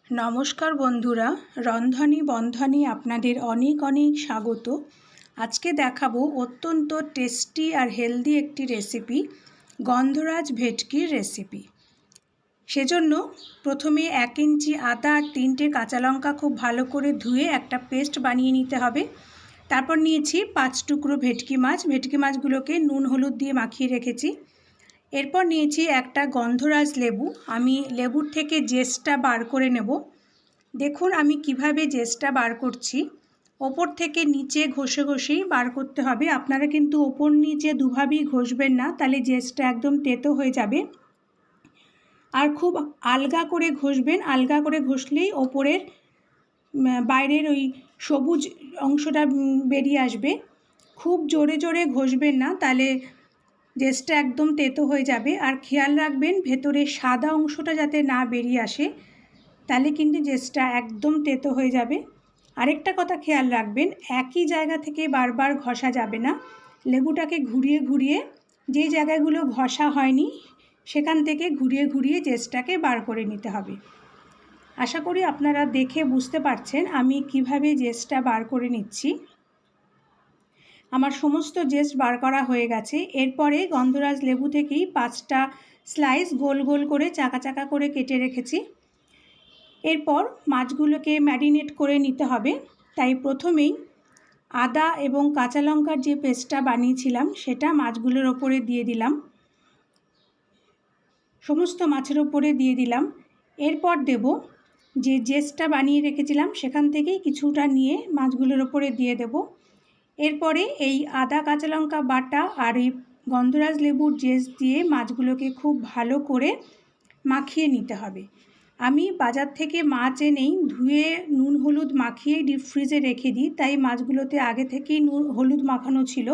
নমস্কার বন্ধুরা, রন্ধনে বন্ধনে আপনাদের অনেক অনেক স্বাগত। আজকে দেখাবো অত্যন্ত টেস্টি আর হেলদি একটি রেসিপি, গন্ধরাজ ভেটকির রেসিপি। সেজন্য প্রথমে 1 ইঞ্চি আদা আর 3টে কাঁচা লঙ্কা খুব ভালো করে ধুয়ে একটা পেস্ট বানিয়ে নিতে হবে। তারপর নিয়েছি 5 টুকরো ভেটকি মাছ। ভেটকি মাছগুলোকে নুন হলুদ দিয়ে মাখিয়ে রেখেছি। এরপর নিয়েছি একটা গন্ধরাজ লেবু। আমি লেবুর থেকে জেসটা বার করে নেব। দেখুন আমি কিভাবে জেসটা বার করছি। ওপর থেকে নিচে ঘষে ঘষেই বার করতে হবে। আপনারা কিন্তু ওপর নিচে দুভাবেই ঘষবেন না, তাহলে জেসটা একদম তেতো হয়ে যাবে। আর খুব আলগা করে ঘষবেন, আলগা করে ঘষলেই ওপরের বাইরের ওই সবুজ অংশটা বেরিয়ে আসবে। খুব জোরে জোরে ঘষবেন না, তাহলে জেসটা একদম তেতো হয়ে যাবে। আর খেয়াল রাখবেন ভেতরের সাদা অংশটা যাতে না বেরিয়ে আসে, তাহলে কিন্তু জেসটা একদম তেতো হয়ে যাবে। আরেকটা কথা খেয়াল রাখবেন, একই জায়গা থেকে বারবার ঘষা যাবে না। লেবুটাকে ঘুরিয়ে ঘুরিয়ে যে জায়গাগুলো ঘষা হয়নি সেখান থেকে ঘুরিয়ে ঘুরিয়ে জেসটাকে বার করে নিতে হবে। আশা করি আপনারা দেখে বুঝতে পারছেন আমি কিভাবে জেসটা বার করে নিচ্ছি। আমার সমস্ত জেস বার করা হয়ে গেছে। এরপরে গন্ধরাজ লেবু থেকেই 5টা স্লাইস গোল গোল করে চাকা চাকা করে কেটে রেখেছি। এরপর মাছগুলোকে ম্যারিনেট করে নিতে হবে। তাই প্রথমেই আদা এবং কাঁচা লঙ্কার যে পেস্টটা বানিয়েছিলাম সেটা মাছগুলোর ওপরে দিয়ে দিলাম, সমস্ত মাছের ওপরে দিয়ে দিলাম। এরপর দেব যে জেসটা বানিয়ে রেখেছিলাম সেখান থেকেই কিছুটা নিয়ে মাছগুলোর ওপরে দিয়ে দেব। এরপরে এই আদা কাঁচা লঙ্কা বাটা আর এই গন্ধরাজ লেবুর জেস দিয়ে মাছগুলোকে খুব ভালো করে মাখিয়ে নিতে হবে। আমি বাজার থেকে মাছ এনেই ধুয়ে নুন হলুদ মাখিয়ে ডিপ ফ্রিজে রেখে দিই, তাই মাছগুলোতে আগে থেকেই নুন হলুদ মাখানো ছিল।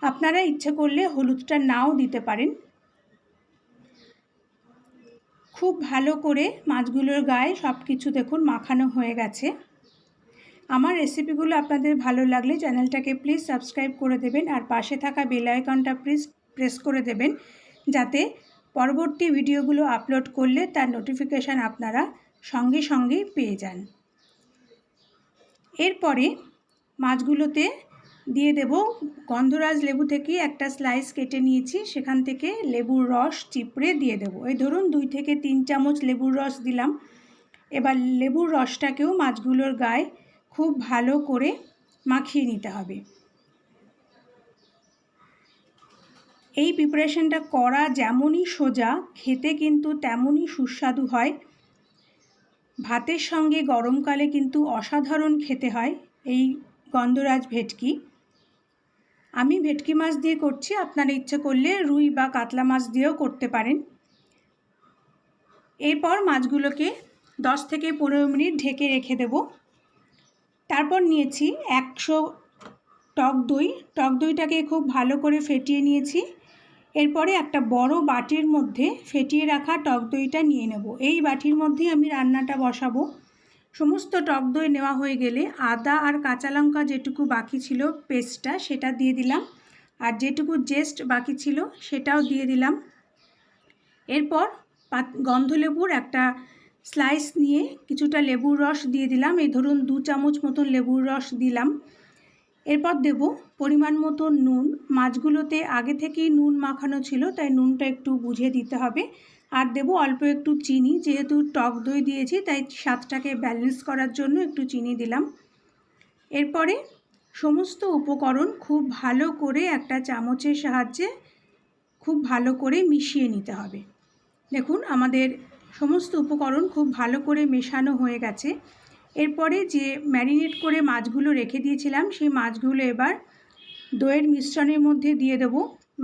আপনারা ইচ্ছে করলে হলুদটা নাও দিতে পারেন। খুব ভালো করে মাছগুলোর গায়ে সব কিছু দেখুন মাখানো হয়ে গেছে। আমার রেসিপিগুলো আপনাদের ভালো লাগলে চ্যানেলটাকে প্লিজ সাবস্ক্রাইব করে দেবেন আর পাশে থাকা বেল আইকনটা প্লিজ প্রেস করে দেবেন, যাতে পরবর্তী ভিডিওগুলো আপলোড করলে তার নোটিফিকেশান আপনারা সঙ্গে সঙ্গেই পেয়ে যান। এরপরে মাছগুলোতে দিয়ে দেব গন্ধরাজ লেবু থেকে একটা স্লাইস কেটে নিয়েছি, সেখান থেকে লেবুর রস চিপড়ে দিয়ে দেব। এই ধরুন 2 থেকে 3 চামচ লেবুর রস দিলাম। এবার লেবুর রসটাকেও মাছগুলোর গায়ে খুব ভালো করে মাখিয়ে নিতে হবে। এই প্রিপারেশনটা করা যেমনই সোজা, খেতে কিন্তু তেমনই সুস্বাদু হয়। ভাতের সঙ্গে গরমকালে কিন্তু অসাধারণ খেতে হয় এই গন্ধরাজ ভেটকি। আমি ভেটকি মাছ দিয়ে করছি, আপনারা ইচ্ছে করলে রুই বা কাতলা মাছ দিয়েও করতে পারেন। এরপর মাছগুলোকে 10 থেকে 15 মিনিট ঢেকে রেখে দেব। তারপর নিয়েছি 100 টক দই। টক দইটাকে খুব ভালো করে ফেটিয়ে নিয়েছি। এরপরে একটা বড় বাটির মধ্যে ফেটিয়ে রাখা টক দইটা নিয়ে নেব। এই বাটির মধ্যেই আমি রান্নাটা বসাবো। সমস্ত টক দই নেওয়া হয়ে গেলে আদা আর কাঁচা লঙ্কা যেটুকু বাকি ছিল পেস্টটা সেটা দিয়ে দিলাম, আর যেটুকু জেস্ট বাকি ছিল সেটাও দিয়ে দিলাম। এরপর গন্ধলেবুর একটা স্লাইস নিয়ে কিছুটা লেবুর রস দিয়ে দিলাম। এই ধরুন 2 চামচ মতন লেবুর রস দিলাম। এরপর দেব পরিমাণ মতো নুন। মাছগুলোতে আগে থেকেই নুন মাখানো ছিল, তাই নুনটা একটু বুঝে দিতে হবে। আর দেব অল্প একটু চিনি, যেহেতু টক দই দিয়েছি তাই স্বাদটাকে ব্যালেন্স করার জন্য একটু চিনি দিলাম। এরপরে সমস্ত উপকরণ খুব ভালো করে একটা চামচের সাহায্যে খুব ভালো করে মিশিয়ে নিতে হবে। দেখুন আমাদের সমস্ত উপকরণ খুব ভালো করে মেশানো হয়ে গেছে। এরপরে যে ম্যারিনেট করে মাছগুলো রেখে দিয়েছিলাম সেই মাছগুলো এবার দইয়ের মিশ্রণের মধ্যে দিয়ে দেব।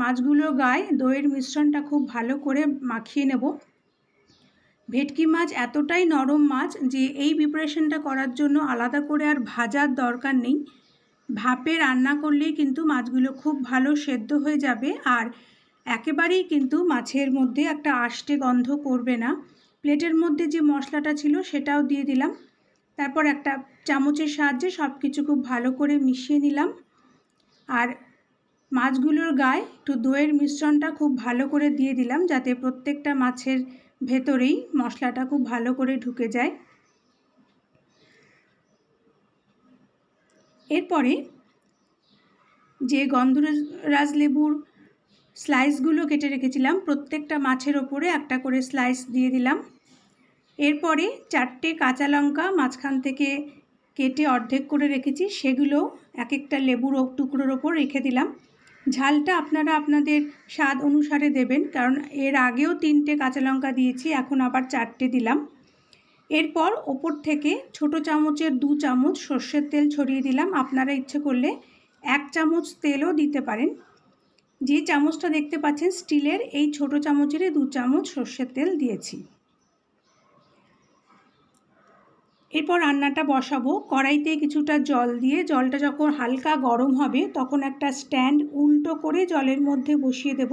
মাছগুলোর গায়ে দইয়ের মিশ্রণটা খুব ভালো করে মাখিয়ে নেব। ভেটকি মাছ এতটাই নরম মাছ যে এই প্রিপারেশনটা করার জন্য আলাদা করে আর ভাজার দরকার নেই। ভাপে রান্না করলেই কিন্তু মাছগুলো খুব ভালো সেদ্ধ হয়ে যাবে, আর একেবারেই কিন্তু মাছের মধ্যে একটা আষ্টে গন্ধ করবে না। প্লেটের মধ্যে যে মশলাটা ছিল সেটাও দিয়ে দিলাম। তারপর একটা চামচের সাহায্যে সব কিছু খুব ভালো করে মিশিয়ে নিলাম। আর মাছগুলোর গায়ে একটু দইয়ের মিশ্রণটা খুব ভালো করে দিয়ে দিলাম, যাতে প্রত্যেকটা মাছের ভেতরেই মশলাটা খুব ভালো করে ঢুকে যায়। এরপরে যে গন্ধরাজ লেবুর স্লাইসগুলো কেটে রেখেছিলাম প্রত্যেকটা মাছের ওপরে একটা করে স্লাইস দিয়ে দিলাম। এরপরে 4টে কাঁচা লঙ্কা মাঝখান থেকে কেটে অর্ধেক করে রেখেছি, সেগুলো এক একটা লেবুর টুকরোর ওপর রেখে দিলাম। ঝালটা আপনারা আপনাদের স্বাদ অনুসারে দেবেন, কারণ এর আগেও 3টে কাঁচা লঙ্কা দিয়েছি, এখন আবার 4টে দিলাম। এরপর ওপর থেকে ছোট চামচের 2 চামচ সর্ষের তেল ছড়িয়ে দিলাম। আপনারা ইচ্ছে করলে 1 চামচ তেলও দিতে পারেন। যে চামচটা দেখতে পাচ্ছেন স্টিলের, এই ছোট চামচেরই 2 চামচ সর্ষের তেল দিয়েছি। এরপর রান্নাটা বসাবো। কড়াইতে কিছুটা জল দিয়ে, জলটা যখন হালকা গরম হবে তখন একটা স্ট্যান্ড উল্টো করে জলের মধ্যে বসিয়ে দেব।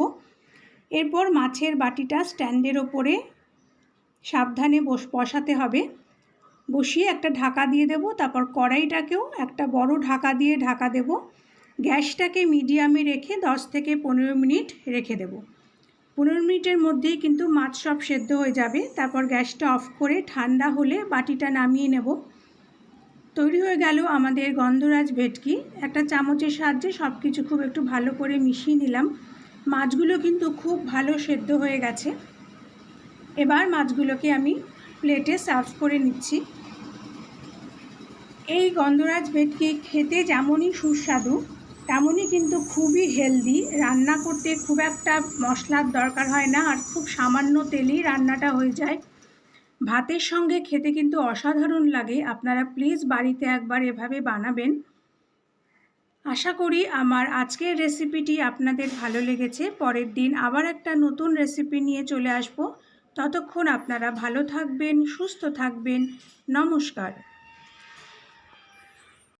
এরপর মাছের বাটিটা স্ট্যান্ডের ওপরে সাবধানে বসাতে হবে। বসিয়ে একটা ঢাকা দিয়ে দেব। তারপর কড়াইটাকেও একটা বড় ঢাকা দিয়ে ঢাকা দেব। গ্যাসটাকে মিডিয়ামে রেখে 10 থেকে 15 মিনিট রেখে দেব। 15 মিনিটের মধ্যেই কিন্তু মাছ সব সেদ্ধ হয়ে যাবে। তারপর গ্যাসটা অফ করে ঠান্ডা হলে বাটিটা নামিয়ে নেব। তৈরি হয়ে গেল আমাদের গন্ধরাজ ভেটকি। একটা চামচের সাহায্যে সব কিছু খুব একটু ভালো করে মিশিয়ে নিলাম। মাছগুলো কিন্তু খুব ভালো সেদ্ধ হয়ে গেছে। এবার মাছগুলোকে আমি প্লেটে সার্ভ করে নিচ্ছি। এই গন্ধরাজ ভেটকি খেতে যেমনই সুস্বাদু তেমনই কিন্তু খুবই হেলদি। রান্না করতে খুব একটা মশলার দরকার হয় না, আর খুব সামান্য তেলেই রান্নাটা হয়ে যায়। ভাতের সঙ্গে খেতে কিন্তু অসাধারণ লাগে। আপনারা প্লিজ বাড়িতে একবার এভাবে বানাবেন। আশা করি আমার আজকের রেসিপিটি আপনাদের ভালো লেগেছে। পরের দিন আবার একটা নতুন রেসিপি নিয়ে চলে আসব। ততক্ষণ আপনারা ভালো থাকবেন, সুস্থ থাকবেন। নমস্কার।